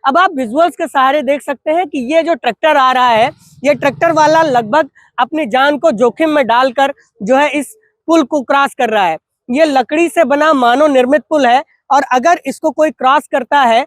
अब आप विजुअल्स के सहारे देख सकते हैं कि ये जो ट्रैक्टर आ रहा है, ये ट्रैक्टर वाला लगभग अपनी जान को जोखिम में डालकर जो है इस पुल को क्रॉस कर रहा है। ये लकड़ी से बना मानव निर्मित पुल है और अगर इसको कोई क्रॉस करता है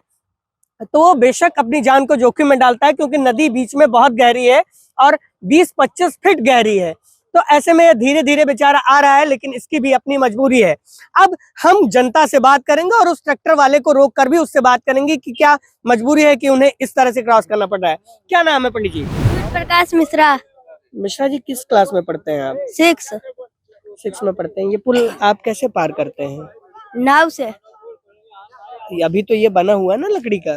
तो वो बेशक अपनी जान को जोखिम में डालता है, क्योंकि नदी बीच में बहुत गहरी है और 20-25 फीट गहरी है। तो ऐसे में ये धीरे धीरे बेचारा आ रहा है, लेकिन इसकी भी अपनी मजबूरी है। अब हम जनता से बात करेंगे और उस ट्रैक्टर वाले को रोक कर भी उससे बात करेंगे कि क्या मजबूरी है कि उन्हें इस तरह से क्रॉस करना पड़ रहा है। क्या नाम है पंडित जी? प्रकाश मिश्रा। मिश्रा जी, किस क्लास में पढ़ते हैं आप? 6 में पढ़ते हैं। ये पुल आप कैसे पार करते हैं? नाव से। अभी तो ये बना हुआ है ना लकड़ी का।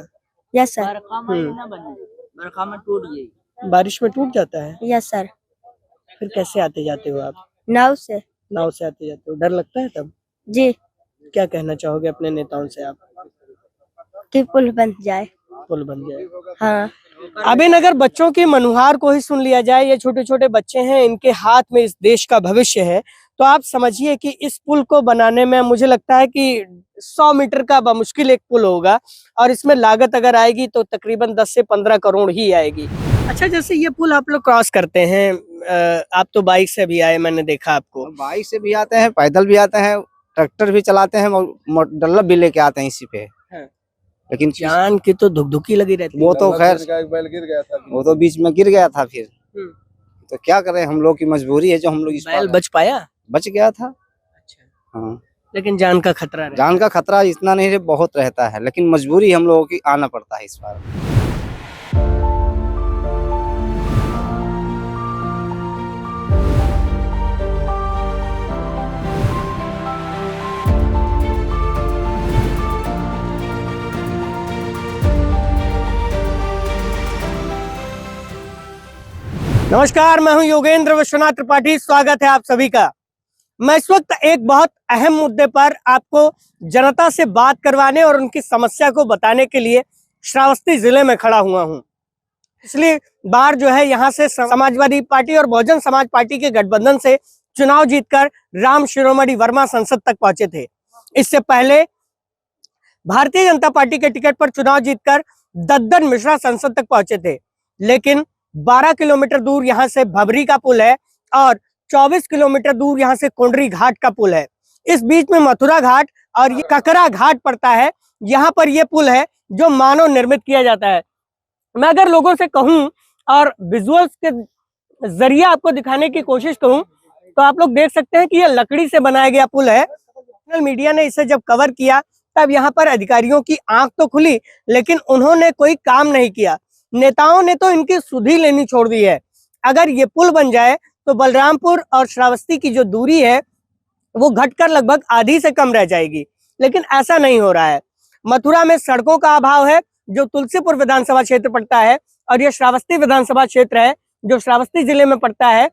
Yes sir. बरखा में टूट गई। बारिश में टूट जाता है? Yes sir. फिर कैसे आते जाते हो आप? नाव से। नाव से आते जाते हो। डर लगता है तब? जी। क्या कहना चाहोगे अपने नेताओं से आप? कि पुल बन जाए। पुल बन जाए। हाँ। अभी अगर बच्चों की मनुहार को ही सुन लिया जाए, ये छोटे छोटे बच्चे हैं, इनके हाथ में इस देश का भविष्य है, तो आप समझिए कि इस पुल को बनाने में मुझे लगता है कि 100 मीटर का बमुश्किल एक पुल होगा और इसमें लागत अगर आएगी तो तकरीबन 10 से 15 करोड़ ही आएगी। अच्छा, जैसे ये पुल आप लोग क्रॉस करते हैं, आप तो बाइक से भी आए, मैंने देखा आपको। बाइक से भी आते हैं, पैदल भी आते हैं, ट्रैक्टर भी चलाते हैं, डल्ला भी लेके आते हैं इसी पे। लेकिन जान की तो धुकधुकी लगी रहती है। वो तो खैर बैल गिर गया था, वो तो बीच में गिर गया था। फिर तो क्या करें, हम लोग की मजबूरी है जो हम लोग इस बैल बच पाया? बच गया था। अच्छा। हाँ, लेकिन जान का खतरा रहता है। जान का खतरा इतना नहीं बहुत रहता है, लेकिन मजबूरी हम लोगों की आना पड़ता है इस बार। नमस्कार, मैं हूं योगेंद्र विश्वनाथ त्रिपाठी। स्वागत है आप सभी का। मैं इस वक्त एक बहुत अहम मुद्दे पर आपको जनता से बात करवाने और उनकी समस्या को बताने के लिए श्रावस्ती जिले में खड़ा हुआ हूं। पिछली बार जो है यहाँ से समाजवादी पार्टी और बहुजन समाज पार्टी के गठबंधन से चुनाव जीतकर राम शिरोमणि वर्मा संसद तक पहुंचे थे। इससे पहले भारतीय जनता पार्टी के टिकट पर चुनाव जीतकर दद्दन मिश्रा संसद तक पहुंचे थे, लेकिन 12 किलोमीटर दूर यहाँ से भबरी का पुल है और 24 किलोमीटर दूर यहाँ से कोंडरी घाट का पुल है। इस बीच में मथुरा घाट और ये ककरा घाट पड़ता है। यहाँ पर ये पुल है जो मानव निर्मित किया जाता है। मैं अगर लोगों से कहूँ और विजुअल्स के जरिए आपको दिखाने की कोशिश करूँ तो आप लोग देख सकते हैं कि यह लकड़ी से बनाया गया पुल है। नेशनल मीडिया ने इसे जब कवर किया तब यहाँ पर अधिकारियों की आंख तो खुली, लेकिन उन्होंने कोई काम नहीं किया। नेताओं ने तो इनकी सुधि लेनी छोड़ दी है। अगर ये पुल बन जाए तो बलरामपुर और श्रावस्ती की जो दूरी है वो घटकर लगभग आधी से कम रह जाएगी, लेकिन ऐसा नहीं हो रहा है। मथुरा में सड़कों का अभाव है जो तुलसीपुर विधानसभा क्षेत्र पड़ता है, और यह श्रावस्ती विधानसभा क्षेत्र है जो श्रावस्ती जिले में पड़ता है।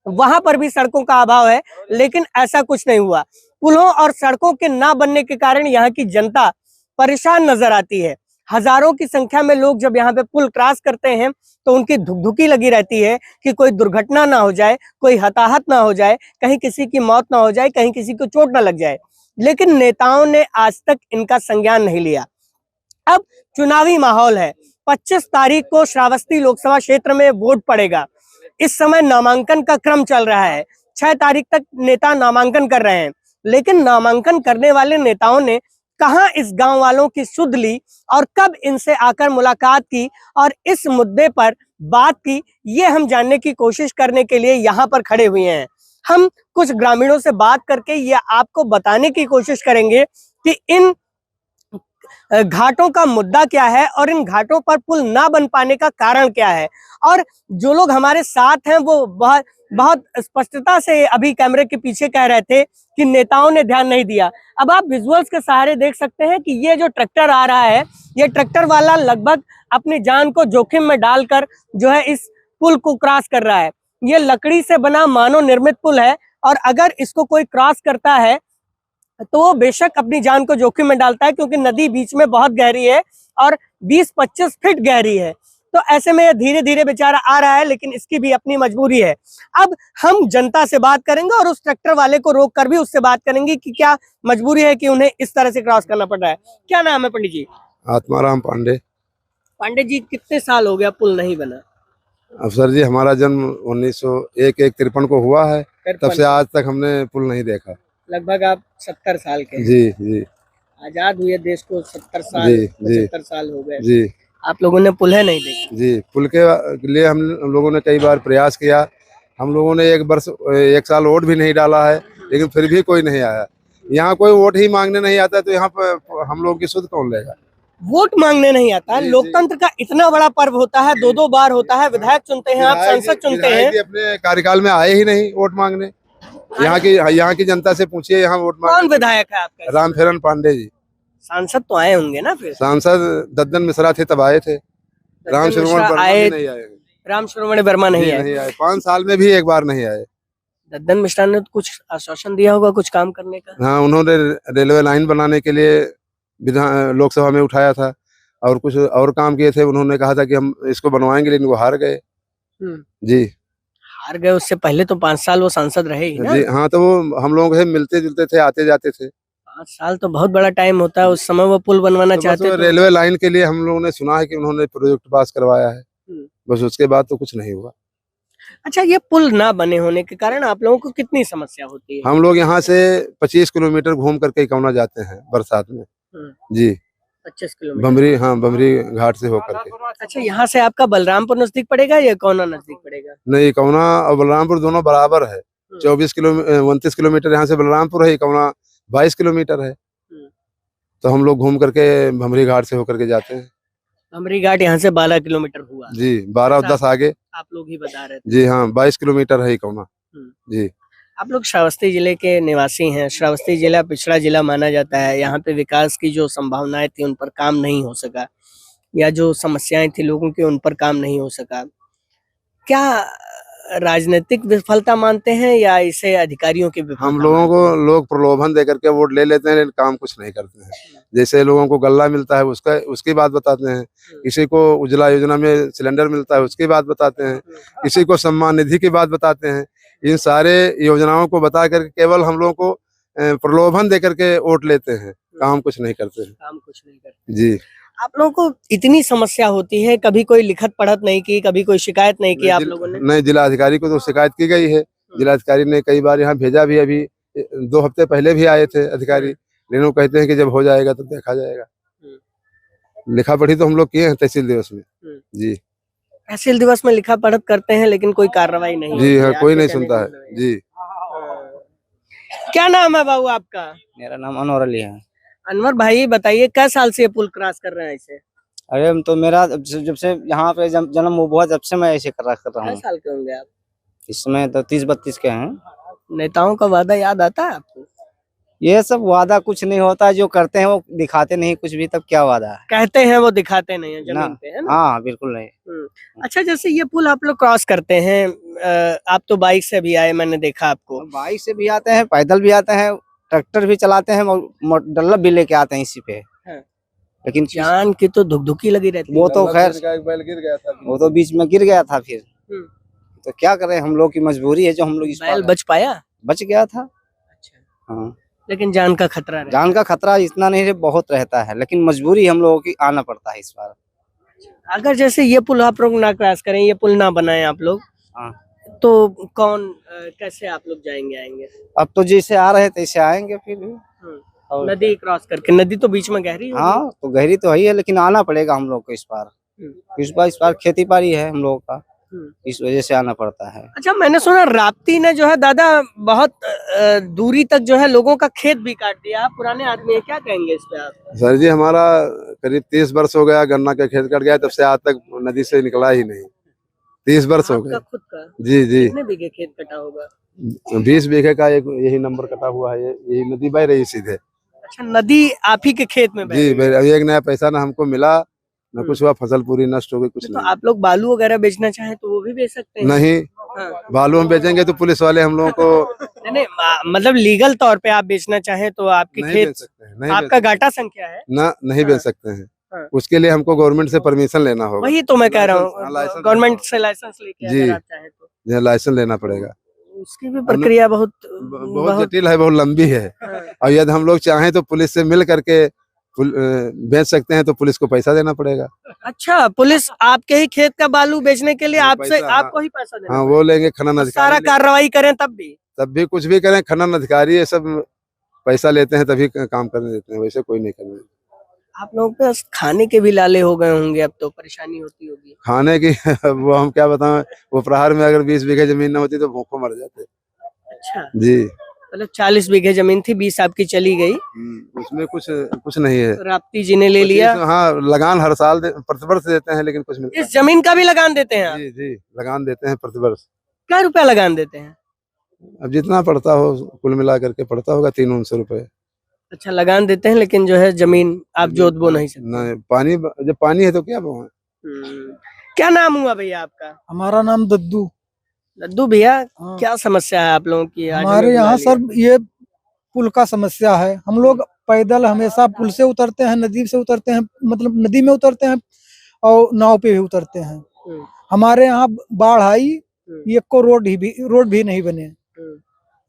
वहां पर भी सड़कों का अभाव है, लेकिन ऐसा कुछ नहीं हुआ। पुलों और सड़कों के ना बनने के कारण यहाँ की जनता परेशान नजर आती है। हजारों की संख्या में लोग जब यहाँ पे पुल क्रॉस करते हैं तो उनकी धुकधुकी लगी रहती है कि कोई दुर्घटना ना हो जाए, कोई हताहत ना हो जाए, कहीं किसी की मौत ना हो जाए, कहीं किसी को चोट ना लग जाए। लेकिन नेताओं ने आज तक इनका संज्ञान नहीं लिया। अब चुनावी माहौल है। 25 तारीख को श्रावस्ती लोकसभा क्षेत्र में वोट पड़ेगा। इस समय नामांकन का क्रम चल रहा है। 6 तारीख तक नेता नामांकन कर रहे हैं, लेकिन नामांकन करने वाले नेताओं ने कहां इस गांव वालों की सुध ली और कब इनसे आकर मुलाकात की और इस मुद्दे पर बात की, ये हम जानने की कोशिश करने के लिए यहाँ पर खड़े हुए हैं। हम कुछ ग्रामीणों से बात करके ये आपको बताने की कोशिश करेंगे कि इन घाटों का मुद्दा क्या है और इन घाटों पर पुल ना बन पाने का कारण क्या है। और जो लोग हमारे साथ हैं वो बहुत स्पष्टता से अभी कैमरे के पीछे कह रहे थे कि नेताओं ने ध्यान नहीं दिया। अब आप विजुअल्स के सहारे देख सकते हैं कि ये जो ट्रैक्टर आ रहा है, ये ट्रैक्टर वाला लगभग अपनी जान को जोखिम में डालकर जो है इस पुल को क्रॉस कर रहा है। ये लकड़ी से बना मानव निर्मित पुल है और अगर इसको कोई क्रॉस करता है तो वो बेशक अपनी जान को जोखिम में डालता है, क्योंकि नदी बीच में बहुत गहरी है और 20-25 फीट गहरी है। तो ऐसे में धीरे धीरे बेचारा आ रहा है, लेकिन इसकी भी अपनी मजबूरी है। अब हम जनता से बात करेंगे और उस ट्रैक्टर वाले को रोक कर भी उससे बात करेंगे कि क्या मजबूरी है कि उन्हें इस तरह से क्रॉस करना पड़ रहा है। क्या नाम है पंडित जी? आत्माराम पांडे। पांडे जी कितने साल हो गया पुल नहीं बना? अफसर जी हमारा जन्म 1953 को हुआ है, तब से आज तक हमने पुल नहीं देखा। लगभग आप 70 साल के हैं। जी जी आजाद हुए देश को 70 साल जी, जी। 75 साल हो गए। जी आप लोगों ने पुल है नहीं देखा? जी पुल के लिए हम लोगों ने कई बार प्रयास किया। हम लोगों ने एक साल वोट भी नहीं डाला है, लेकिन फिर भी कोई नहीं आया। यहाँ कोई वोट ही मांगने नहीं आता, तो यहाँ पर हम लोगों की सुध कौन लेगा? वोट मांगने नहीं आता। जी, जी। लोकतंत्र का इतना बड़ा पर्व होता है, दो बार होता है, विधायक चुनते हैं, आप संसद चुनते विधायक हैं। भी अपने कार्यकाल में आए ही नहीं वोट मांगने। यहाँ की जनता से पूछिए, यहाँ वोट कौन मांगने। विधायक है आपका? रामफेरन पांडे जी सांसद तो आए होंगे ना फिर? सांसद दद्दन मिश्रा थे तब आए थे। राम मिश्रा श्रवण वर्मा आए, भी नहीं आए। राम श्रवण वर्मा नहीं जी, आए। नहीं आए। 5 साल में भी एक बार नहीं आए। दद्दन मिश्रा ने तो कुछ आश्वासन दिया होगा कुछ काम करने का। हाँ, उन्होंने रेलवे लाइन बनाने के लिए लोकसभा में उठाया था, और कुछ और काम किए थे। उन्होंने कहा था कि हम इसको बनवाएंगे, लेकिन वो हार गए। जी हार गए, उससे पहले तो 5 साल वो सांसद रहे ही ना। जी हाँ, तो वो हम लोग से मिलते जुलते थे, आते जाते थे। 5 साल तो बहुत बड़ा टाइम होता है। उस समय वो पुल बनवाना तो बस चाहते वो थे। रेलवे लाइन के लिए हम लोगों ने सुना है कि उन्होंने प्रोजेक्ट पास करवाया है, बस उसके बाद तो कुछ नहीं हुआ। अच्छा, ये पुल ना बने होने के कारण आप लोगों को कितनी समस्या होती है? हम लोग यहाँ से 25 किलोमीटर घूम करके इकौना जाते हैं बरसात में। जी 25 किलोमीटर। बमरी, हाँ बमरी घाट से होकर के। अच्छा, यहाँ से आपका बलरामपुर नजदीक पड़ेगा या कौना नजदीक पड़ेगा? नहीं, इकौना और बलरामपुर दोनों बराबर है। 29 किलोमीटर यहाँ से बलरामपुर है, इकौना 22 किलोमीटर है। तो हम लोग घूम करके भमरी घाट से होकर के जाते हैं। भमरी घाट यहाँ से 12 किलोमीटर हुआ। जी 12 और 10 आगे। आप लोग ही बता रहे थे। जी हाँ, 22 किलोमीटर है इकौना। जी आप लोग श्रावस्ती जिले के निवासी हैं। श्रावस्ती जिला पिछड़ा जिला माना जाता है। यहाँ पे विकास की जो संभावनाएं थी उन पर काम नहीं हो सका, या जो समस्याएं थी लोगों की उन पर काम नहीं हो सका। क्या राजनीतिक विफलता मानते हैं या इसे अधिकारियों की विफलता? हम लोगों को लोग प्रलोभन दे करके वोट ले लेते हैं, लेकिन काम कुछ नहीं करते हैं। जैसे लोगों को गल्ला मिलता है उसकी बात बताते हैं, किसी को उज्ज्वला योजना में सिलेंडर मिलता है उसकी बात बताते हैं, किसी को सम्मान निधि की बात बताते हैं। इन सारे योजनाओं को बता करके केवल हम लोगों को प्रलोभन दे करके वोट लेते हैं, काम कुछ नहीं करते हैं। काम कुछ नहीं करते। जी आप लोगों को इतनी समस्या होती है, कभी कोई लिखत पढ़त नहीं की, कभी कोई शिकायत नहीं की आप लोगों ने? नहीं, जिलाधिकारी को तो शिकायत की गई है। जिलाधिकारी ने कई बार यहाँ भेजा भी, अभी 2 हफ्ते पहले भी आए थे अधिकारी, लेकिन वो कहते हैं कि जब हो जाएगा तो देखा जाएगा। लिखा पढ़ी तो हम लोग किए हैं तहसील दिवस में। जी तहसील दिवस में लिखा पढ़त करते हैं, लेकिन कोई कार्रवाई नहीं जी होती हाँ, है। कोई आपके नहीं कहने सुनता का है। मतलब है। जी क्या नाम है बाबू आपका? मेरा नाम अनवर अली है। अनवर भाई, बताइए कै साल से ये पुल क्रॉस कर रहे हैं इसे? अरे हम तो मेरा जब से यहाँ पे जन्म हुआ, जब से मैं ऐसे कर रहा कै हूँ। साल के होंगे आप? इसमें तो 30-32 के हैं। नेताओं का वादा याद आता है आपको? ये सब वादा कुछ नहीं होता, जो करते हैं वो दिखाते नहीं कुछ भी, तब क्या वादा है? कहते हैं वो दिखाते नहीं है जमीन ना। पे, है ना? हाँ बिल्कुल नहीं। अच्छा, जैसे ये पुल आप लोग क्रॉस करते हैं, आप तो बाइक से भी आए, मैंने देखा आपको। बाइक से भी आते हैं, पैदल भी आते हैं, ट्रैक्टर भी चलाते हैं, डल्लप भी लेके आते हैं इसी पे। हाँ। लेकिन जान की तो धुकधुकी लगी रहती है। वो तो खैर बैल गिर गया था। वो तो बीच में गिर गया था फिर। तो क्या करें, हम लोग की मजबूरी है जो हम लोग इस बैल पार बच पाया? बच गया था। अच्छा, हाँ, लेकिन जान का खतरा रहता जान का खतरा इतना नहीं बहुत रहता है, लेकिन मजबूरी हम लोगों की आना पड़ता है इस बार। है। अगर जैसे ये पुल आप लोग ना क्रॉस करें, ये पुल ना बनाए आप लोग, हाँ। तो कौन कैसे आप लोग जाएंगे आएंगे? अब तो जैसे आ रहे हैं तैसे आएंगे फिर भी। और नदी क्रॉस करके? नदी तो बीच में गहरी होगी। हाँ, तो गहरी तो है ही है, लेकिन आना पड़ेगा हम लोग को इस बार। इस बार खेती बाड़ी है हम लोगों का, इस वजह से आना पड़ता है। अच्छा, मैंने सुना राप्ती ने जो है दादा बहुत दूरी तक जो है लोगों का खेत भी काट दिया। आप पुराने आदमी हैं, क्या कहेंगे इस पे आप? सर जी, हमारा करीब 30 वर्ष हो गया गन्ना का खेत कट गया, तब से आज तक नदी से निकला ही नहीं। 30 वर्ष हो आपका गए। खुद का? जी जी, कितने बीघे खेत कटा होगा? 20 बीघे का एक यही नंबर कटा हुआ है। यही नदी बह रही सीधे। अच्छा, नदी आप ही के खेत में बह जी, रही है। अभी एक नया पैसा ना हमको मिला, न कुछ हुआ, फसल पूरी नष्ट हो गई, कुछ तो नहीं। आप लोग बालू वगैरह बेचना चाहें तो वो भी बेच सकते हैं? नहीं, हाँ। बालू हम बेचेंगे तो पुलिस वाले हम लोगों को नहीं, मतलब लीगल तौर पे आप बेचना चाहें तो आपकी नहीं खेत, बेच सकते हैं। नहीं आपका घाटा संख्या है ना, नहीं हाँ। बेच सकते हैं। हाँ। उसके लिए हमको गवर्नमेंट से परमिशन लेना होगा। वही तो मैं कह रहा हाँ, हूँ, लाइसेंस गवर्नमेंट से लाइसेंस लेके जी। अगर आप चाहें तो लाइसेंस लेना पड़ेगा। उसकी भी प्रक्रिया बहुत बहुत जटिल है, बहुत लंबी है। हाँ। और यदि हम लोग चाहें तो पुलिस से मिल करके बेच सकते हैं तो पुलिस को पैसा देना पड़ेगा। अच्छा, पुलिस आपके ही खेत का बालू बेचने के लिए वो आपसे पैसा, हाँ। आपको ही पैसा देना हाँ, पड़ेगा। वो लेंगे खनन और सारा अधिकारी कार्रवाई करें तब भी कुछ भी करें, खनन अधिकारी ये सब पैसा लेते हैं तभी काम करने देते हैं, वैसे कोई नहीं करने देते। आप लोगों के खाने के भी लाले हो गए होंगे, अब तो परेशानी होती होगी। खाने की वो हम क्या बताएं, वो प्रहार में अगर 20 बीघे जमीन न होती तो भूखों मर जाते। अच्छा, जी। मतलब 40 बीघे जमीन थी, 20 आपकी चली गई, उसमें कुछ नहीं है। तो राप्ती जी ने ले लिया। हाँ, लगान हर साल प्रतिवर्ष देते हैं, लेकिन कुछ मिलता इस जमीन का भी लगान देते हैं आप? नहीं। जी, लगान देते हैं प्रतिवर्ष। क्या रुपया लगान देते हैं? अब जितना पड़ता हो कुल मिला करके पड़ता होगा 300 रुपए। अच्छा, लगान देते हैं, लेकिन जो है जमीन आप जोत बो नहीं सकते। नहीं, पानी जब पानी है तो क्या बोए। क्या नाम हुआ भैया आपका? हमारा नाम दद्दू। लड्डू भैया, हाँ। क्या समस्या है आप लोगों की? आज हमारे हमें यहाँ बुला सर ये पुल का समस्या है। हम लोग पैदल हमेशा पुल से उतरते हैं, नदी से उतरते हैं, मतलब नदी में उतरते हैं और नाव पे भी उतरते हैं। लिया। हमारे यहाँ बाढ़ आई, एक को रोड भी नहीं बने।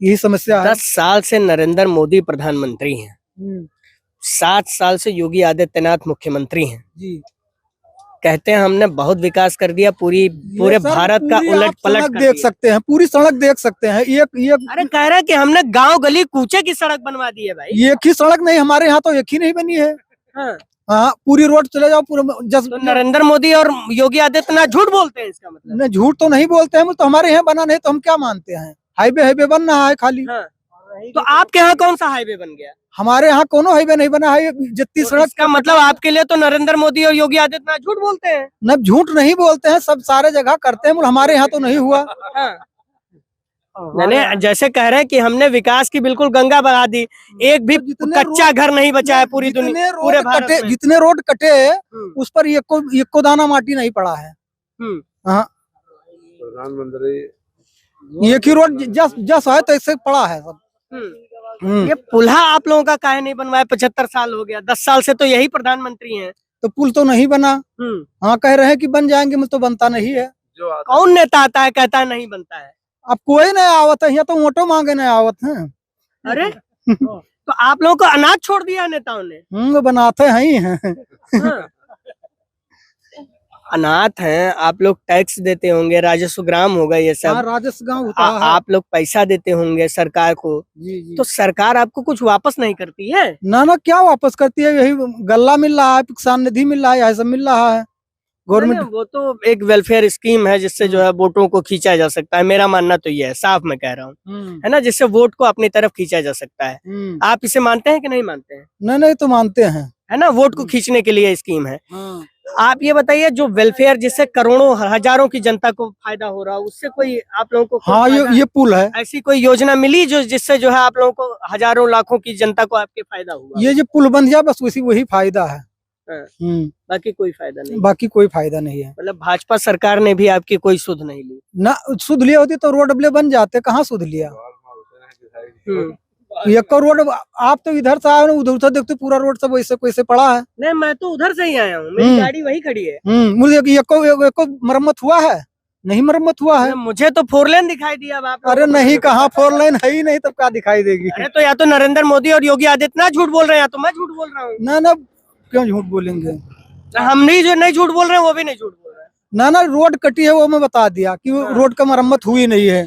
यही समस्या है। 10 साल से नरेंद्र मोदी प्रधानमंत्री हैं, 7 साल से योगी आदित्यनाथ मुख्यमंत्री हैं। जी, कहते हैं हमने बहुत विकास कर दिया, पूरे ये सर भारत का पूरी उलट आप पलट सड़क कर देख दिया। सकते हैं, पूरी सड़क देख सकते हैं। एक अरे कह रहा है कि हमने गांव गली कूचे की सड़क बनवा दी है भाई। एक ही सड़क नहीं, हमारे यहाँ तो एक ही नहीं बनी है। हाँ। हाँ, पूरी रोड चले जाओ पूरा तो नरेंद्र मोदी और योगी आदित्यनाथ झूठ बोलते हैं, इसका मतलब? नहीं, झूठ तो नहीं बोलते हैं, तो हमारे यहाँ बना नहीं तो हम क्या मानते हैं? हाईवे बन रहा है खाली। हाँ। तो आपके यहाँ कौन सा हाईवे बन गया? हमारे यहाँ कोनो हाईवे नहीं बना है। जितनी तो सड़क इसका मतलब आपके लिए तो नरेंद्र मोदी और योगी आदित्यनाथ झूठ बोलते हैं। न, झूठ नहीं बोलते हैं, सब सारे जगह करते हैं, हमारे यहाँ तो नहीं हुआ। हाँ। मैंने जैसे कह रहे हैं कि हमने विकास की बिल्कुल गंगा बहा दी, एक भी जितने कच्चा घर नहीं बचा है पूरी दुनिया, पूरे भारत में। जितने रोड कटे उस पर एक को दाना माटी नहीं पड़ा है। हाँ, प्रधानमंत्री एक ही रोड जस है तो ऐसे पड़ा है सब। ये पुल्हा आप लोगों का काहे नहीं बनवाया? 75 साल हो गया, 10 साल से तो यही प्रधानमंत्री हैं। तो पुल तो नहीं बना। हाँ, कह रहे हैं कि बन जाएंगे, मतलब तो बनता नहीं है। कौन नेता आता है कहता है नहीं बनता है? अब कोई नहीं आवत है यहाँ, तो वोटो मांगे नहीं आवत है। अरे तो आप लोगों को अनाज छोड़ दिया नेताओं ने? वो बनाते हैं ही हैं। हाँ। अनाथ हैं आप लोग, टैक्स देते होंगे, राजस्व ग्राम होगा ये सब। हाँ, राजस्व गाँव होता है। आप लोग पैसा देते होंगे सरकार को, जी। तो सरकार आपको कुछ वापस नहीं करती है? ना, क्या वापस करती है? यही गल्ला मिल रहा है, किसान निधि मिल रहा है, यही सब मिल रहा है गवर्नमेंट। वो तो एक वेलफेयर स्कीम है जिससे जो है वोटों को खींचा जा सकता है। मेरा मानना तो ये है, साफ मैं कह रहा हूँ, है ना, जिससे वोट को अपनी तरफ खींचा जा सकता है। आप इसे मानते हैं कि नहीं मानते हैं? नहीं तो मानते हैं, है ना, वोट को खींचने के लिए स्कीम है। आप ये बताइए, जो वेलफेयर जिससे करोड़ों हजारों की जनता को फायदा हो रहा है, उससे कोई आप लोगों को हाँ, ये पुल है। ऐसी कोई योजना मिली जो जिससे जो है आप लोगों को हजारों लाखों की जनता को आपके फायदा हुआ? ये जो पुल बन गया बस वही फायदा है। बाकी कोई फायदा नहीं? बाकी कोई फायदा नहीं है। मतलब भाजपा सरकार ने भी आपकी कोई सुध नहीं ली? ना, सुध लिया होती तो रोड अबले बन जाते, कहाँ सुध लिया? एक को रोड आप तो इधर से आए, उधर से देखते पूरा रोड सब वैसे वैसे पड़ा है। नहीं, मैं तो उधर से ही आया हूँ, मेरी गाड़ी वही खड़ी है। मुझे एक को मरम्मत हुआ है? नहीं मरम्मत हुआ है। मुझे तो 4 लेन दिखाई दिया। अब आप अरे नहीं, कहाँ 4 लेन है ही नहीं, तब क्या दिखाई देगी? अरे तो या तो नरेंद्र मोदी और योगी आदित्यनाथ झूठ बोल रहे हैं, या तो मैं झूठ बोल रहा हूँ। ना, क्यों झूठ बोलेंगे? हम नहीं, जो नहीं झूठ बोल रहे हैं वो भी नहीं झूठ बोल रहे हैं। ना, रोड कटी है, वो मैं बता दिया कि रोड का मरम्मत हुई नहीं है।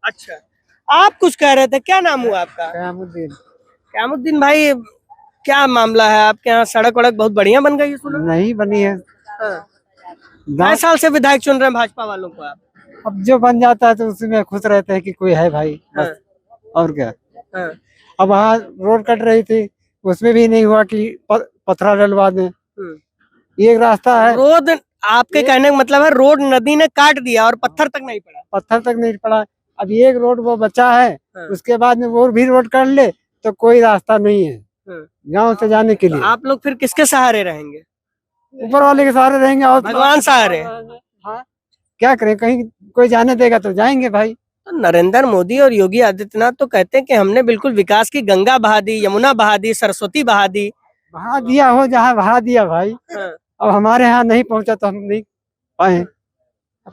अच्छा, आप कुछ कह रहे थे, क्या नाम हुआ आपका? क्यामुद्दीन भाई, क्या मामला है आपके यहाँ? सड़क वड़क बहुत बढ़िया बन गई है सुना? नहीं बनी है। कितने साल से विधायक चुन रहे हैं भाजपा वालों को आप? अब जो बन जाता है तो उसमें खुश रहते हैं कि कोई है भाई, बस। और क्या। अब वहाँ रोड कट रही थी, उसमें भी नहीं हुआ कि पत्थर डलवा दें। एक रास्ता है, रोड आपके कहने का मतलब है रोड नदी ने काट दिया और पत्थर तक नहीं पड़ा? पत्थर तक नहीं पड़ा। अब एक रोड वो बचा है, उसके बाद में वो भी रोड कर ले तो कोई रास्ता नहीं है गांव से जाने के लिए। तो आप लोग फिर किसके सहारे रहेंगे? ऊपर वाले के सहारे रहेंगे और भगवान सहारे। हाँ, क्या करें, कहीं कोई जाने देगा तो जाएंगे भाई। तो नरेंद्र मोदी और योगी आदित्यनाथ तो कहते हैं कि हमने बिल्कुल विकास की गंगा बहा दी, यमुना बहा दी, सरस्वती बहा दी। बहा दिया हो जहाँ बहा दिया भाई। अब हमारे यहाँ नहीं पहुंचा तो हम नहीं पाए।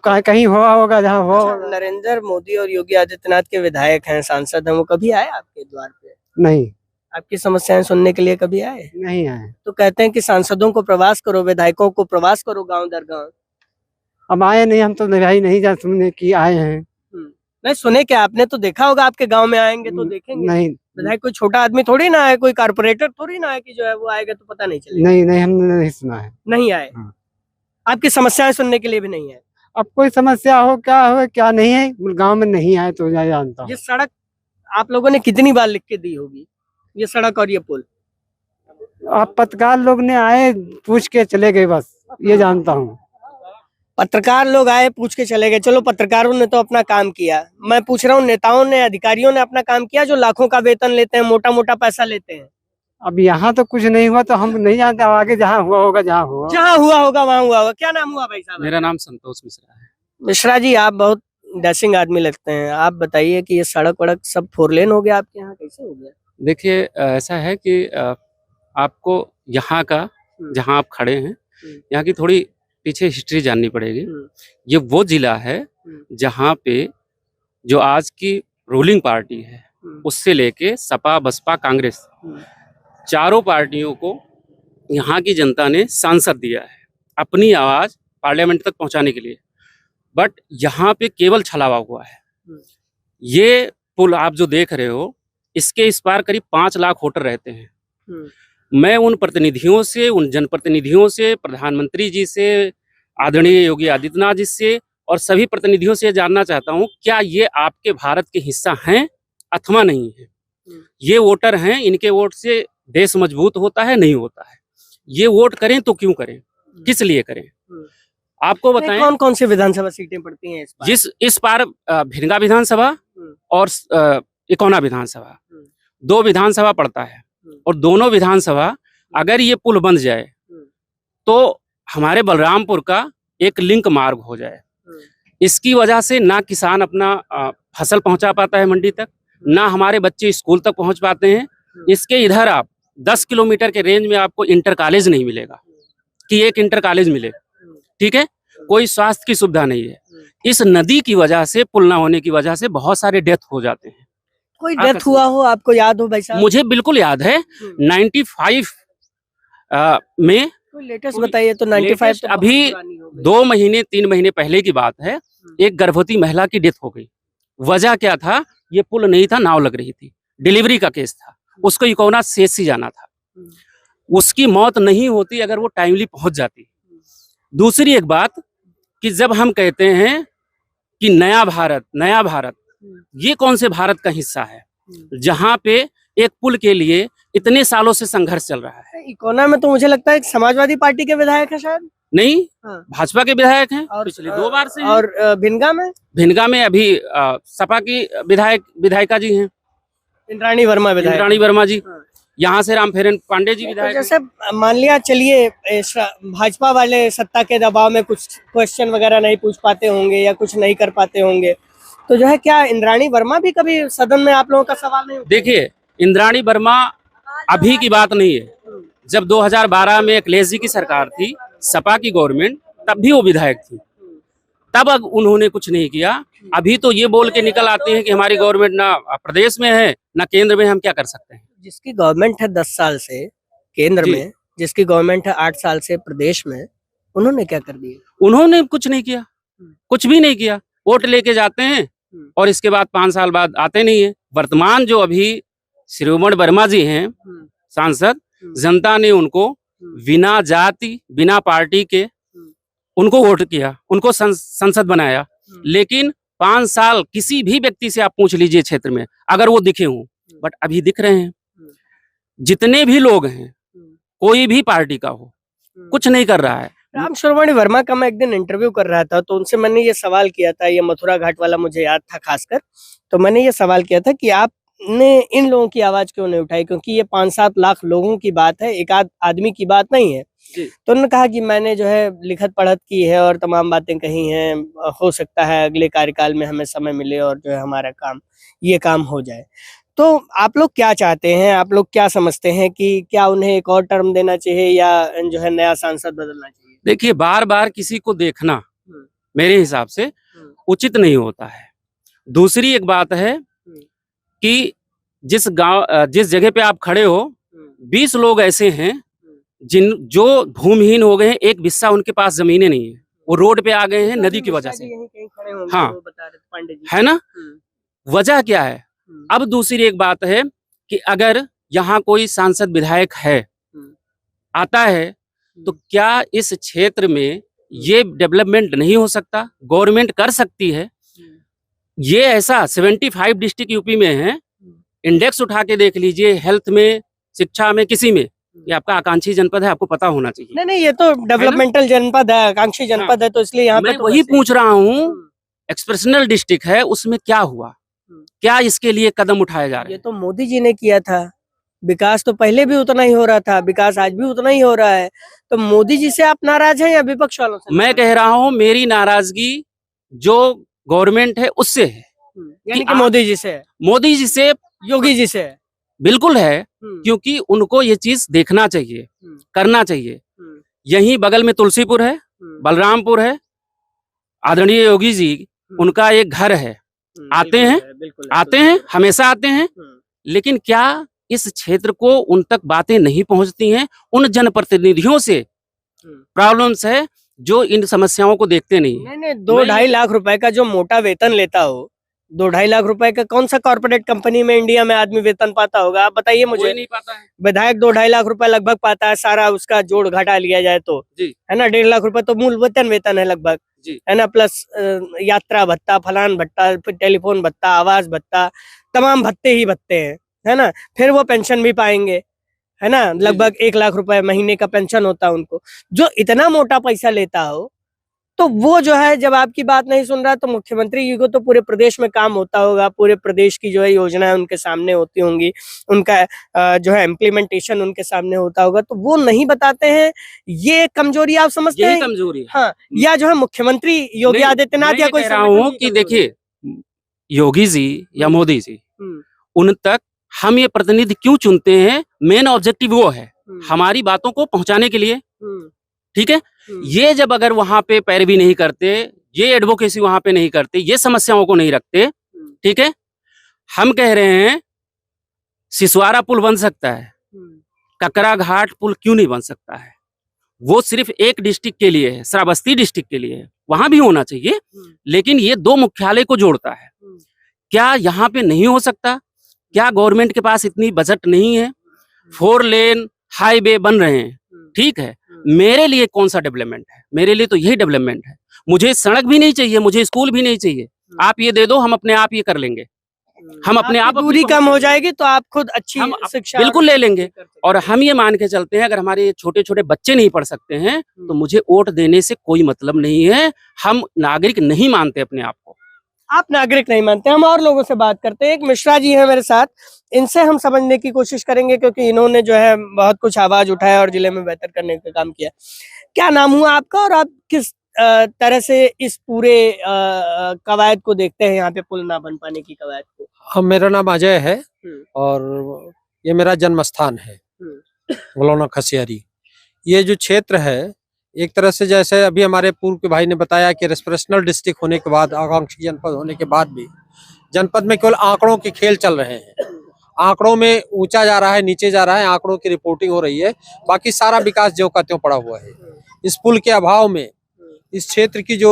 कहीं हुआ होगा जहाँ हुआ होगा। नरेंद्र मोदी और योगी आदित्यनाथ के विधायक हैं, सांसद हैं, वो कभी आए आपके द्वार पे? नहीं। आपकी समस्याएं सुनने के लिए कभी आए? नहीं आए। तो कहते हैं कि सांसदों को प्रवास करो, विधायकों को प्रवास करो गांव दर गांव। अब आए नहीं, हम तो भाई नहीं जान सुनने की आए हैं। नहीं सुने क्या, आपने तो देखा होगा, आपके गांव में आएंगे तो देखेंगे। नहीं विधायक कोई छोटा आदमी थोड़ी ना है, कोई कारपोरेटर थोड़ी ना है कि जो है वो आएगा तो पता नहीं चलेगा। नहीं नहीं, हमने नहीं सुना है। नहीं आए। हाँ। आपकी समस्याएं सुनने के लिए भी नहीं आए। अब कोई समस्या हो क्या नहीं है, गांव में नहीं आए तो मैं जानता हूँ। ये सड़क आप लोगों ने कितनी बार लिख के दी होगी, ये सड़क और ये पुल? आप पत्रकार लोग ने आए, पूछ के चले गए, बस ये जानता हूँ। पत्रकार लोग आए, पूछ के चले गए। चलो, पत्रकारों ने तो अपना काम किया। मैं पूछ रहा हूँ, नेताओं ने, अधिकारियों ने अपना काम किया, जो लाखों का वेतन लेते हैं, मोटा मोटा पैसा लेते हैं? अब यहाँ तो कुछ नहीं हुआ तो हम नहीं जानते, आगे जहाँ हुआ होगा, जहाँ हुआ होगा वहाँ हुआ होगा। क्या नाम हुआ भाई साहब? मेरा नाम संतोष मिश्रा है। मिश्रा जी, आप बहुत डैशिंग आदमी लगते हैं। आप बताइए कि ये सड़क वड़क सब 4 लेन हो गया आपके यहाँ, कैसे हो गया? देखिए, ऐसा है कि आपको यहाँ का, जहाँ आप खड़े हैं, यहाँ की थोड़ी पीछे हिस्ट्री जाननी पड़ेगी। ये वो जिला है जहाँ पे जो आज की रूलिंग पार्टी है, उससे लेके सपा, बसपा, कांग्रेस, चारों पार्टियों को यहाँ की जनता ने सांसद दिया है अपनी आवाज पार्लियामेंट तक पहुँचाने के लिए। बट यहाँ पे केवल छलावा हुआ है। ये पुल आप जो देख रहे हो, इसके इस पार करीब 5 लाख वोटर रहते हैं। मैं उन प्रतिनिधियों से, उन जनप्रतिनिधियों से, प्रधानमंत्री जी से, आदरणीय योगी आदित्यनाथ जी से और सभी प्रतिनिधियों से जानना चाहता हूं, क्या ये आपके भारत के हिस्सा हैं अथवा नहीं है? ये वोटर हैं, इनके वोट से देश मजबूत होता है, नहीं होता है? ये वोट करें तो क्यों करें, किस लिए करें? आपको बताएं, कौन कौन सी विधानसभा सीटें पड़ती हैं इस पार भिनगा विधानसभा और इकोना विधानसभा, 2 विधानसभा पड़ता है। और दोनों विधानसभा, अगर ये पुल बन जाए तो हमारे बलरामपुर का एक लिंक मार्ग हो जाए। इसकी वजह से ना किसान अपना फसल पहुंचा पाता है मंडी तक, ना हमारे बच्चे स्कूल तक पहुंच पाते हैं। इसके इधर आप 10 किलोमीटर के रेंज में आपको इंटर कॉलेज नहीं मिलेगा कि एक इंटर कॉलेज मिले, ठीक है? कोई स्वास्थ्य की सुविधा नहीं है। इस नदी की वजह से, पुल ना होने की वजह से बहुत सारे डेथ हो जाते हैं। कोई डेथ हुआ हो, आपको याद हो भाई साहब? मुझे बिल्कुल याद है, 95 में। कोई लेटेस्ट बताइए तो। 95 तो अभी 2 महीने 3 महीने पहले की बात है, एक गर्भवती महिला की डेथ हो गई। वजह क्या था? ये पुल नहीं था, नाव लग रही थी, डिलीवरी का केस था, उसको इकोना सेसी जाना था। उसकी मौत नहीं होती अगर वो टाइमली पहुंच जाती। दूसरी एक बात कि जब हम कहते हैं कि नया भारत, ये कौन से भारत का हिस्सा है जहां पे एक पुल के लिए इतने सालों से संघर्ष चल रहा है? इकोना में तो मुझे लगता है समाजवादी पार्टी के विधायक है शायद। नहीं, हाँ। भाजपा के विधायक हैं और पिछले 2 बार से हैं। और भिनगा में अभी सपा की विधायका जी हैं, इंद्राणी वर्मा जी। हाँ। यहाँ से रामफेरन पांडे जी विधायक। जैसे मान लिया, चलिए भाजपा वाले सत्ता के दबाव में कुछ क्वेश्चन वगैरह नहीं पूछ पाते होंगे या कुछ नहीं कर पाते होंगे, तो जो है क्या इंद्राणी वर्मा भी कभी सदन में आप लोगों का सवाल नहीं उठाई? देखिए, इंद्राणी वर्मा अभी की बात नहीं है। जब 2012 में अखिलेश जी की सरकार थी, सपा की गवर्नमेंट, तब भी वो विधायक थी, तब उन्होंने कुछ नहीं किया। अभी तो ये बोल के निकल आते हैं कि हमारी गवर्नमेंट ना प्रदेश में है ना केंद्र में, हम क्या कर सकते हैं? जिसकी गवर्नमेंट है 10 साल से केंद्र में, जिसकी गवर्नमेंट है 8 साल से प्रदेश में, उन्होंने क्या कर दिया? उन्होंने कुछ नहीं किया, कुछ भी नहीं किया। वोट लेके जाते हैं और इसके बाद 5 साल बाद आते नहीं है। वर्तमान जो अभी श्रीमण वर्मा जी हैं सांसद, जनता ने उनको बिना जाति, बिना पार्टी के उनको वोट किया, उनको संसद बनाया। लेकिन 5 साल किसी भी व्यक्ति से आप पूछ लीजिए क्षेत्र में, अगर वो दिखे हों, बट अभी दिख रहे हैं। जितने भी लोग हैं, कोई भी पार्टी का हो, कुछ नहीं कर रहा है। राम श्रवण वर्मा का मैं एक दिन इंटरव्यू कर रहा था, तो उनसे मैंने ये सवाल किया था, ये मथुरा घाट वाला मुझे याद था खासकर, तो मैंने ये सवाल किया था कि आपने इन लोगों की आवाज क्यों नहीं उठाई, क्योंकि ये 5-7 लाख लोगों की बात है, एक आदमी की बात नहीं है। तो उन्होंने कहा कि मैंने जो है लिखत पढ़त की है और तमाम बातें कही हैं, हो सकता है अगले कार्यकाल में हमें समय मिले और जो है हमारा काम, ये काम हो जाए। तो आप लोग क्या चाहते हैं, आप लोग क्या समझते हैं कि क्या उन्हें एक और टर्म देना चाहिए या जो है नया सांसद बदलना चाहिए? देखिए, बार बार किसी को देखना मेरे हिसाब से उचित नहीं होता है। दूसरी एक बात है कि जिस जगह पे आप खड़े हो 20 लोग ऐसे हैं जो भूमिहीन हो गए हैं, एक बिस्सा उनके पास जमीनें नहीं है, वो रोड पे आ गए हैं नदी की वजह से। हाँ, वो बता रहे थे पांडे जी। है ना, वजह क्या है। अब दूसरी एक बात है कि अगर यहाँ कोई सांसद विधायक है आता है तो क्या इस क्षेत्र में ये डेवलपमेंट नहीं हो सकता, गवर्नमेंट कर सकती है। ये ऐसा 75 डिस्ट्रिक्ट यूपी में है, इंडेक्स उठा के देख लीजिए, हेल्थ में, शिक्षा में, किसी में। ये आपका आकांक्षी जनपद है, आपको पता होना चाहिए। नहीं नहीं, ये तो डेवलपमेंटल जनपद है, आकांक्षी जनपद है, तो इसलिए यहाँ पे मैं तो वही वैसे- पूछ रहा हूँ, एक्सप्रेशनल डिस्ट्रिक्ट है, उसमें क्या हुआ, क्या इसके लिए कदम उठाए जा रहे ये हैं। तो मोदी जी ने किया था। विकास तो पहले भी उतना ही हो रहा था, विकास आज भी उतना ही हो रहा है। तो मोदी जी से आप नाराज हैं या विपक्ष वालों से? मैं कह रहा हूँ मेरी नाराजगी जो गवर्नमेंट है उससे है, यानी कि आप- मोदी जी से है, मोदी जी से योगी जी से है। बिल्कुल है, क्योंकि उनको ये चीज देखना चाहिए, करना चाहिए। यहीं बगल में तुलसीपुर है, बलरामपुर है, आदरणीय योगी जी उनका एक घर है, आते हैं, आते हैं, हमेशा आते हैं, लेकिन क्या इस क्षेत्र को उन तक बातें नहीं पहुंचती हैं। उन जनप्रतिनिधियों से प्रॉब्लम्स है जो इन समस्याओं को देखते नहीं हैं। नहीं, 2-2.5 लाख रुपए का जो मोटा वेतन लेता हो, 2-2.5 लाख रुपए का कौन सा कॉर्पोरेट कंपनी में इंडिया में आदमी वेतन पाता होगा? आप बताइए कोई मुझे। नहीं पाता है। विधायक 2-2.5 लाख रुपए लगभग पाता है, सारा उसका जोड़ घटा लिया जाए तो, जी। है ना। 1.5 लाख रुपए तो मूल वेतन है लगभग, जी। है ना, प्लस यात्रा भत्ता, फलान भत्ता, फिर टेलीफोन भत्ता, आवास भत्ता, तमाम भत्ते ही भत्ते हैं, है ना। फिर वो पेंशन भी पाएंगे, है ना, लगभग 1 लाख रुपए महीने का पेंशन होता है उनको। जो इतना मोटा पैसा लेता हो, तो वो जो है जब आपकी बात नहीं सुन रहा, तो मुख्यमंत्री जी को तो पूरे प्रदेश में काम होता होगा, पूरे प्रदेश की जो है योजनाएं उनके सामने होती होंगी, उनका जो है इम्प्लीमेंटेशन उनके सामने होता होगा, तो वो नहीं बताते हैं। ये कमजोरी आप समझते यही हैं? कमजोरी है। हाँ, या जो है मुख्यमंत्री योगी नहीं, आदित्यनाथ मैं या ये कोई कह रहा संगठन हूँ की कि कमजोरी? देखिए योगी जी या मोदी जी, हम्म, उन तक हम ये प्रतिनिधि क्यों चुनते हैं, मेन ऑब्जेक्टिव वो है हमारी बातों को पहुंचाने के लिए, हम्म, ठीक है। हम्म, ये जब अगर वहां पे पैरवी नहीं करते, ये एडवोकेसी वहां पे नहीं करते, ये समस्याओं को नहीं रखते, ठीक है। हम कह रहे हैं सिसवारा पुल बन सकता है, ककरा घाट पुल क्यों नहीं बन सकता है। वो सिर्फ एक डिस्ट्रिक्ट के लिए है, श्रावस्ती डिस्ट्रिक्ट के लिए है, वहां भी होना चाहिए, लेकिन ये 2 मुख्यालय को जोड़ता है। क्या यहाँ पे नहीं हो सकता? क्या गवर्नमेंट के पास इतनी बजट नहीं है? 4 लेन हाईवे बन रहे हैं, ठीक है। मेरे लिए कौन सा डेवलपमेंट है? मेरे लिए तो यही डेवलपमेंट है। मुझे सड़क भी नहीं चाहिए, मुझे स्कूल भी नहीं चाहिए, आप ये दे दो, हम अपने आप ये कर लेंगे। हम अपने आप आपकी दूरी कम हो जाएगी तो आप खुद अच्छी हम शिक्षा बिल्कुल ले लेंगे। और हम ये मान के चलते हैं अगर हमारे छोटे छोटे बच्चे नहीं पढ़ सकते हैं तो मुझे वोट देने से कोई मतलब नहीं है। हम नागरिक नहीं मानते अपने आप को। आप नागरिक नहीं मानते। हम और लोगों से बात करते हैं। एक मिश्रा जी हैं मेरे साथ, इनसे हम समझने की कोशिश करेंगे क्योंकि इन्होंने जो है बहुत कुछ आवाज उठाया और जिले में बेहतर करने का काम किया। क्या नाम हुआ आपका और आप किस तरह से इस पूरे कवायद को देखते हैं, यहाँ पे पुल ना बन पाने की कवायद को? हम, मेरा नाम अजय है और ये मेरा जन्म स्थान है गलौना खसियारी। ये जो क्षेत्र है एक तरह से जैसे अभी हमारे पूर्व के भाई ने बताया कि रेस्पिरेशनल डिस्ट्रिक्ट होने के बाद, आकांक्षी जनपद होने के बाद भी जनपद में केवल आंकड़ों के खेल चल रहे हैं। आंकड़ों में ऊंचा जा रहा है, नीचे जा रहा है, आंकड़ों की रिपोर्टिंग हो रही है, बाकी सारा विकास ज्यों का त्यों पड़ा हुआ है। इस पुल के अभाव में इस क्षेत्र की जो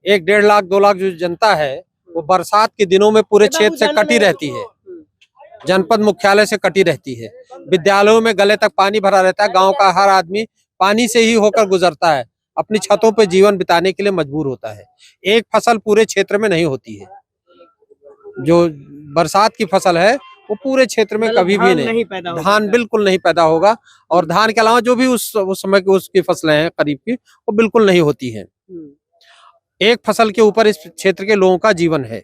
1-1.5 लाख 2 लाख जो जनता है वो बरसात के दिनों में पूरे क्षेत्र से कटी रहती है, जनपद मुख्यालय से कटी रहती है। विद्यालयों में गले तक पानी भरा रहता है। गांव का हर आदमी पानी से ही होकर गुजरता है, अपनी छतों पे जीवन बिताने के लिए मजबूर होता है। एक फसल पूरे क्षेत्र में नहीं होती है। जो बरसात की फसल है वो पूरे क्षेत्र में कभी भी नहीं पैदा होगा। धान बिल्कुल नहीं पैदा होगा और धान के अलावा जो भी उस समय की उसकी फसलें हैं करीब की, वो बिल्कुल नहीं होती हैं। एक फसल के ऊपर इस क्षेत्र के लोगों का जीवन है।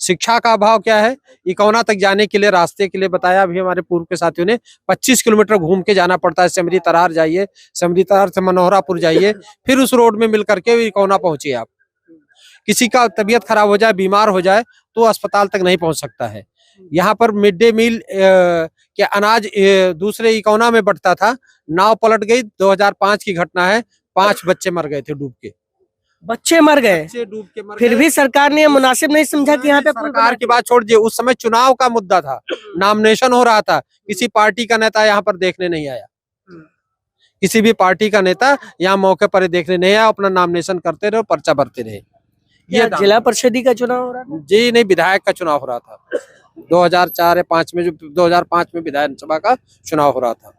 शिक्षा का अभाव क्या है, इकौना तक जाने के लिए रास्ते के लिए बताया अभी हमारे पूर्व के साथियों ने, 25 किलोमीटर घूम के जाना पड़ता है। सिमरी तरार जाइए, सिमरी तरार से मनोहरापुर जाइए, फिर उस रोड में मिल करके इकौना पहुंचिए। आप किसी का तबीयत खराब हो जाए, बीमार हो जाए तो अस्पताल तक नहीं पहुंच सकता है। यहाँ पर मिड डे मील के अनाज दूसरे इकौना में बंटता था, नाव पलट गई, 2005 की घटना है, 5 बच्चे मर गए थे डूब के। बच्चे मर गए, बच्चे डूब के मर फिर गए। भी सरकार ने ये मुनासिब नहीं समझा कि यहाँ पे पुल सरकार की बात छोड़ दीजिए, उस समय चुनाव का मुद्दा था, नॉमिनेशन हो रहा था, किसी पार्टी का नेता यहाँ पर देखने नहीं आया, किसी भी पार्टी का नेता यहाँ मौके पर देखने नहीं आया, अपना नॉमिनेशन करते रहे, पर्चा भरते रहे। ये दाम- जिला परिषदी का चुनाव हो रहा था। जी नहीं, विधायक का चुनाव हो रहा था 2004 या 5 में, जो 2005 में विधानसभा का चुनाव हो रहा था,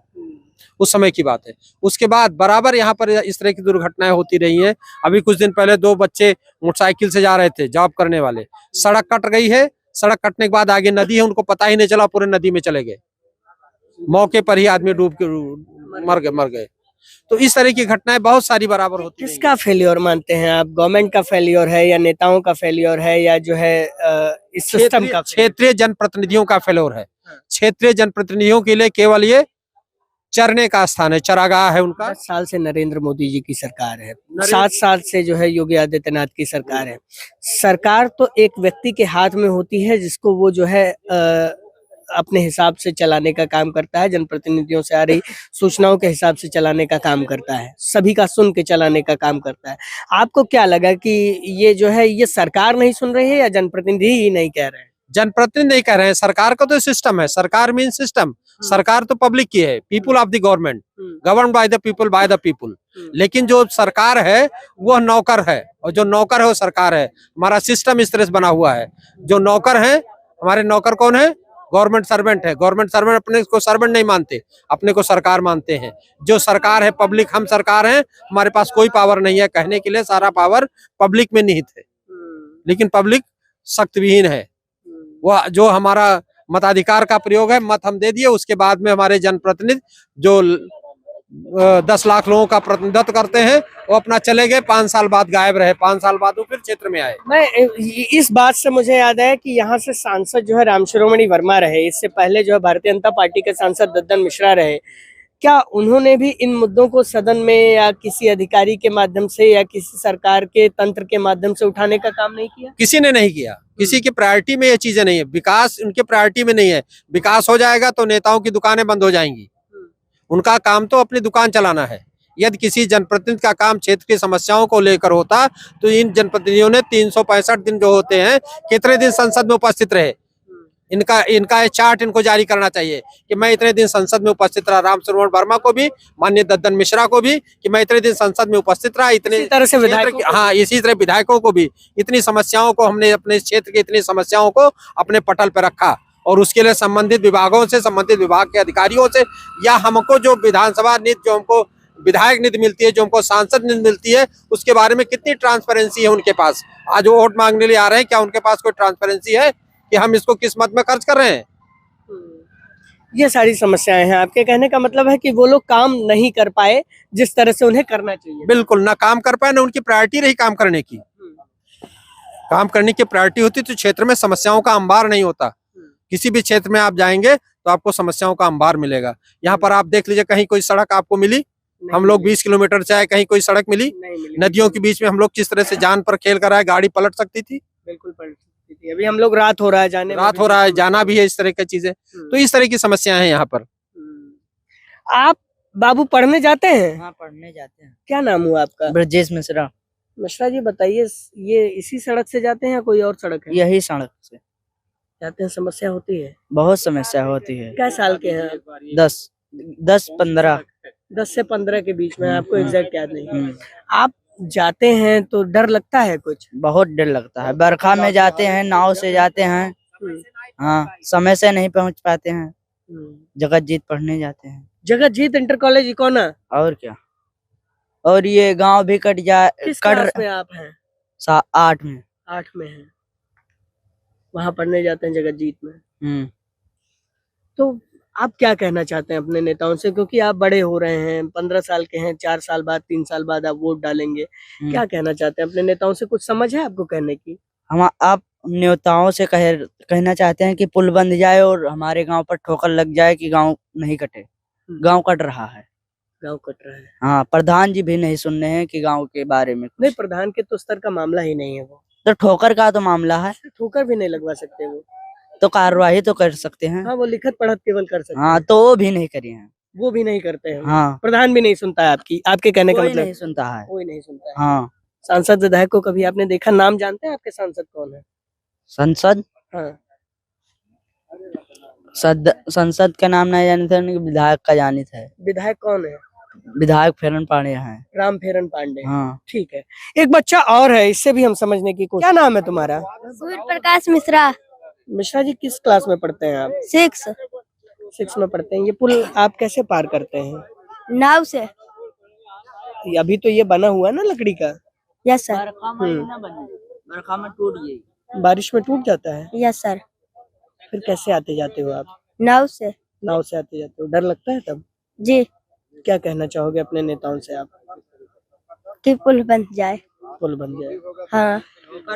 उस समय की बात है। उसके बाद बराबर यहाँ पर इस तरह की दुर्घटनाएं होती रही हैं। अभी कुछ दिन पहले 2 बच्चे मोटरसाइकिल से जा रहे थे जॉब करने वाले, सड़क कट गई है, सड़क कटने के बाद आगे नदी है, उनको पता ही नहीं चला, पूरे नदी में चले गए, मौके पर ही आदमी डूब के मर गए। तो इस तरह की घटनाएं बहुत सारी बराबर होती हैं। किसका फेलियर मानते हैं आप? गवर्नमेंट का फेलियर है या नेताओं का फेलियर है या जो है इस सिस्टम का? क्षेत्रीय जनप्रतिनिधियों का फेलोर है। क्षेत्रीय जनप्रतिनिधियों के लिए केवल ये चरने का स्थान है, चरागाह है उनका। 10 साल से नरेंद्र मोदी जी की सरकार है, 7 साल से जो है योगी आदित्यनाथ की सरकार है। सरकार तो एक व्यक्ति के हाथ में होती है जिसको वो जो है अपने हिसाब से चलाने का काम करता है, जनप्रतिनिधियों से आ रही सूचनाओं के हिसाब से चलाने का काम करता है, सभी का सुन के चलाने का काम करता है। आपको क्या लगा कि ये जो है ये सरकार नहीं सुन रही है या जनप्रतिनिधि ही नहीं कह रहे हैं? जनप्रतिनिधि नहीं कह रहे हैं, सरकार का तो सिस्टम है, सरकार मीन सिस्टम, सरकार तो पब्लिक की है, people of the government, govern by the people by the people. लेकिन जो सरकार है वो नौकर है, और जो नौकर है वो सरकार है। हमारा सिस्टम इस तरह से बना हुआ है, जो नौकर है, हमारे नौकर कौन है? गवर्नमेंट सर्वेंट है। गवर्नमेंट सर्वेंट अपने को सर्वेंट नहीं मानते, अपने को सरकार मानते हैं। जो सरकार है पब्लिक, हम सरकार हैं, हमारे पास कोई पावर नहीं है कहने के लिए, सारा पावर पब्लिक में निहित है। लेकिन पब्लिक सख्त विहीन है। वो जो हमारा मताधिकार का प्रयोग है, मत हम दे दिए, उसके बाद में हमारे जनप्रतिनिधि जो 10 लाख लोगों का प्रतिनिधित्व करते हैं, वो अपना चले गए, 5 साल बाद गायब रहे, 5 साल बाद वो फिर क्षेत्र में आए। मैं इस बात से मुझे याद है कि यहाँ से सांसद जो है राम शिरोमणि वर्मा रहे, इससे पहले जो है भारतीय जनता पार्टी के सांसद दद्दन मिश्रा रहे। क्या उन्होंने भी इन मुद्दों को सदन में या किसी अधिकारी के माध्यम से या किसी सरकार के तंत्र के माध्यम से उठाने का काम नहीं किया? किसी ने नहीं किया, किसी की प्रायोरिटी में ये चीजें नहीं है, विकास उनके प्रायोरिटी में नहीं है। विकास हो जाएगा तो नेताओं की दुकानें बंद हो जाएंगी, उनका काम तो अपनी दुकान चलाना है। यदि किसी जनप्रतिनिधि का काम क्षेत्र की समस्याओं को लेकर होता तो इन जनप्रतिनिधियों ने 365 दिन जो होते हैं, कितने दिन संसद में उपस्थित रहे, इनका चार्ट इनको जारी करना चाहिए कि मैं इतने दिन संसद में उपस्थित रहा। राम शिरोमणि वर्मा को भी, माननीय दद्दन मिश्रा को भी, कि मैं इतने दिन संसद में उपस्थित रहा। इतने इसी तरह से विधायकों को- हाँ, इसी तरह विधायकों को भी इतनी समस्याओं को हमने अपने क्षेत्र की इतनी समस्याओं को अपने पटल पर रखा, और उसके लिए संबंधित विभागों से, संबंधित विभाग के अधिकारियों से, या हमको जो विधानसभा निधि, जो हमको विधायक निधि मिलती है, जो हमको सांसद निधि मिलती है, उसके बारे में कितनी ट्रांसपेरेंसी है उनके पास। आज वो वोट मांगने लिए आ रहे हैं, क्या उनके पास कोई ट्रांसपेरेंसी है कि हम इसको किस मद में खर्च कर रहे हैं? ये सारी समस्याएं हैं। आपके कहने का मतलब है कि वो लोग काम नहीं कर पाए जिस तरह से उन्हें करना चाहिए। बिल्कुल, ना काम कर पाए, ना उनकी प्रायोरिटी रही काम करने की। काम करने की प्रायोरिटी होती तो क्षेत्र में समस्याओं का अंबार नहीं होता। किसी भी क्षेत्र में आप जाएंगे तो आपको समस्याओं का अंबार मिलेगा। यहाँ पर आप देख लीजिए, कहीं कोई सड़क आपको मिली? हम लोग 20 किलोमीटर से आए, कहीं कोई सड़क मिली? नहीं मिली। नदियों के बीच में हम लोग किस तरह से जान पर खेल कर आए, गाड़ी पलट सकती थी, बिल्कुल पलट सकती थी। अभी हम लोग रात हो रहा है, जाने में रात भी हो रहा है, बिल्कुल- जाना भी है, इस तरह की चीजें। तो इस तरह की समस्याएं हैं यहाँ पर। आप बाबू पढ़ने जाते हैं? हाँ, पढ़ने जाते हैं। क्या नाम हुआ आपका? ब्रजेश मिश्रा। मिश्रा जी बताइए, ये इसी सड़क से जाते हैं या कोई और सड़क है? यही सड़क से जाते हैं, समस्या होती है? बहुत समस्या होती है। क्या साल के हैं आप? 10-15। 10 से 15 के बीच में, आपको एग्जैक्ट याद नहीं। आप जाते हैं तो डर लगता है कुछ? बहुत डर लगता है। बरखा में जाते हैं, नाव से जाते हैं। हाँ, समय से नहीं पहुंच पाते हैं। जगतजीत पढ़ने जाते हैं। Jagatjit inter college Ikauna. और क्या, और ये गांव भी कट जाए, किस क्लास में आप हैं? 8 में। 8 में हैं। वहाँ पढ़ने जाते हैं जगतजीत में। तो आप क्या कहना चाहते हैं अपने नेताओं से, क्योंकि आप बड़े हो रहे हैं, 15 साल के हैं, 4 साल बाद, 3 साल बाद आप वोट डालेंगे। क्या कहना चाहते हैं अपने नेताओं से? कुछ समझ है आपको कहने की? हम आप नेताओं से कहना चाहते हैं कि पुल बंद जाए और हमारे गांव पर ठोकर लग जाए कि गांव नहीं कटे। गांव कट रहा है। गांव कट रहा है। हाँ, प्रधान जी भी नहीं सुन रहे हैं कि गांव के बारे में कुछ। नहीं, प्रधान के तो स्तर का मामला ही नहीं है वो। तो ठोकर का तो मामला है, ठोकर भी नहीं लगवा सकते वो। तो कार्रवाई तो कर सकते हैं। हाँ, वो लिखत पढ़त केवल कर सकते हाँ, हैं। तो वो भी नहीं करी हैं। वो भी नहीं करते हैं। हाँ, प्रधान भी नहीं सुनता है आपकी, आपके कहने का कोई मतलब? नहीं सुनता है। कोई नहीं सुनता है। हाँ, सांसद विधायक को कभी आपने देखा? नाम जानते हैं आपके सांसद कौन है? संसद हाँ। संसद का नाम नहीं जानते हैं, उनके विधायक का जानित है। विधायक कौन है? विधायक फेरन पांडे हैं। रामफेरन पांडे। हाँ। ठीक है। एक बच्चा और है, इससे भी हम समझने की कोशिश। क्या नाम है तुम्हारा? सूर्य प्रकाश मिश्रा। मिश्रा जी, किस क्लास में पढ़ते हैं आप? 6 6 में पढ़ते हैं। ये पुल आप कैसे पार करते हैं? नाव से। अभी तो ये बना हुआ है ना लकड़ी का। Yes sir. बरखा में टूट गई। बारिश में टूट जाता है। Yes sir. फिर कैसे आते जाते हो आप? नाव से। नाव से आते जाते हो। डर लगता है तब? जी। क्या कहना चाहोगे अपने नेताओं से आप? कि पुल बन जाए। पुल बन जाए। हाँ।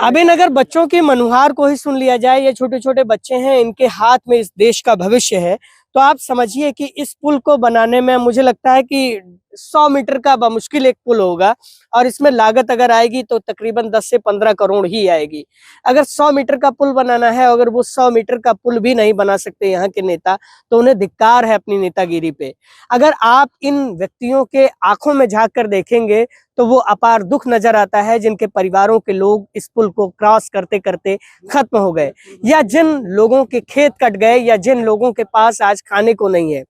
अभी अगर बच्चों की मनुहार को ही सुन लिया जाए, ये छोटे छोटे बच्चे हैं, इनके हाथ में इस देश का भविष्य है, तो आप समझिए कि इस पुल को बनाने में मुझे लगता है कि 100 मीटर का बमुश्किल एक पुल होगा और इसमें लागत अगर आएगी तो तकरीबन 10 से 15 करोड़ ही आएगी। अगर 100 मीटर का पुल बनाना है, अगर वो 100 मीटर का पुल भी नहीं बना सकते यहाँ के नेता, तो उन्हें धिक्कार है अपनी नेतागिरी पे। अगर आप इन व्यक्तियों के आंखों में झांक कर देखेंगे तो वो अपार दुख नजर आता है, जिनके परिवारों के लोग इस पुल को क्रॉस करते करते खत्म हो गए, या जिन लोगों के खेत कट गए, या जिन लोगों के पास आज खाने को नहीं है।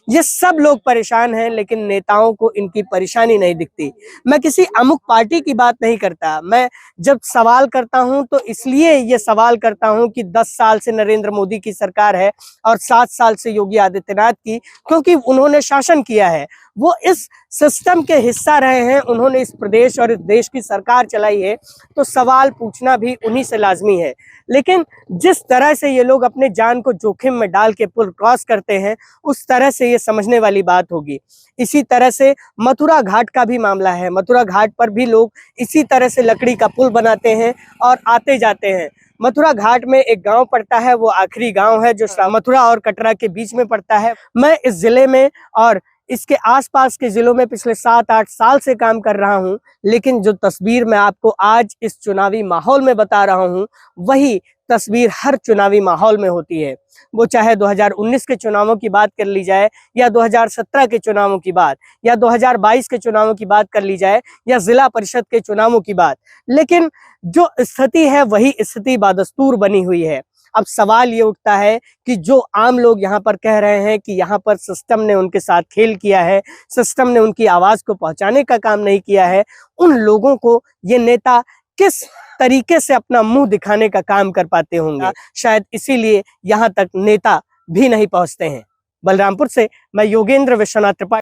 ये सब लोग परेशान हैं, लेकिन नेताओं को इनकी परेशानी नहीं दिखती। मैं किसी अमुक पार्टी की बात नहीं करता। मैं जब सवाल करता हूं तो इसलिए ये सवाल करता हूं कि 10 साल से नरेंद्र मोदी की सरकार है और 7 साल से योगी आदित्यनाथ की, क्योंकि उन्होंने शासन किया है, वो इस सिस्टम के हिस्सा रहे हैं, उन्होंने इस प्रदेश और इस देश की सरकार चलाई है, तो सवाल पूछना भी उन्हीं से लाजमी है। लेकिन जिस तरह से ये लोग अपने जान को जोखिम में डाल के पुल क्रॉस करते हैं, उस तरह से ये समझने वाली बात होगी। इसी तरह से मथुरा घाट का भी मामला है। मथुरा घाट पर भी लोग इसी तरह से लकड़ी का पुल बनाते हैं और आते जाते हैं। मथुरा घाट में एक गांव पड़ता है, वो आखिरी गांव है जो मथुरा और कटरा के बीच में पड़ता है। मैं इस जिले में और इसके आसपास के जिलों में पिछले 7-8 साल से काम कर रहा हूं, लेकिन जो तस्वीर मैं आपको आज इस चुनावी माहौल में बता रहा हूं, वही तस्वीर हर चुनावी माहौल में होती है। वो चाहे 2019 के चुनावों की बात कर ली जाए, या 2017 के चुनावों की बात, या 2022 के चुनावों की बात कर ली जाए, या जिला परिषद के चुनावों की बात, लेकिन जो स्थिति है वही स्थिति बादस्तूर बनी हुई है। अब सवाल ये उठता है कि जो आम लोग यहाँ पर कह रहे हैं कि यहाँ पर सिस्टम ने उनके साथ खेल किया है, सिस्टम ने उनकी आवाज को पहुंचाने का काम नहीं किया है, उन लोगों को ये नेता किस तरीके से अपना मुंह दिखाने का काम कर पाते होंगे। शायद इसीलिए यहाँ तक नेता भी नहीं पहुंचते हैं। बलरामपुर से मैं योगेंद्र विश्वनाथ त्रिपाठी।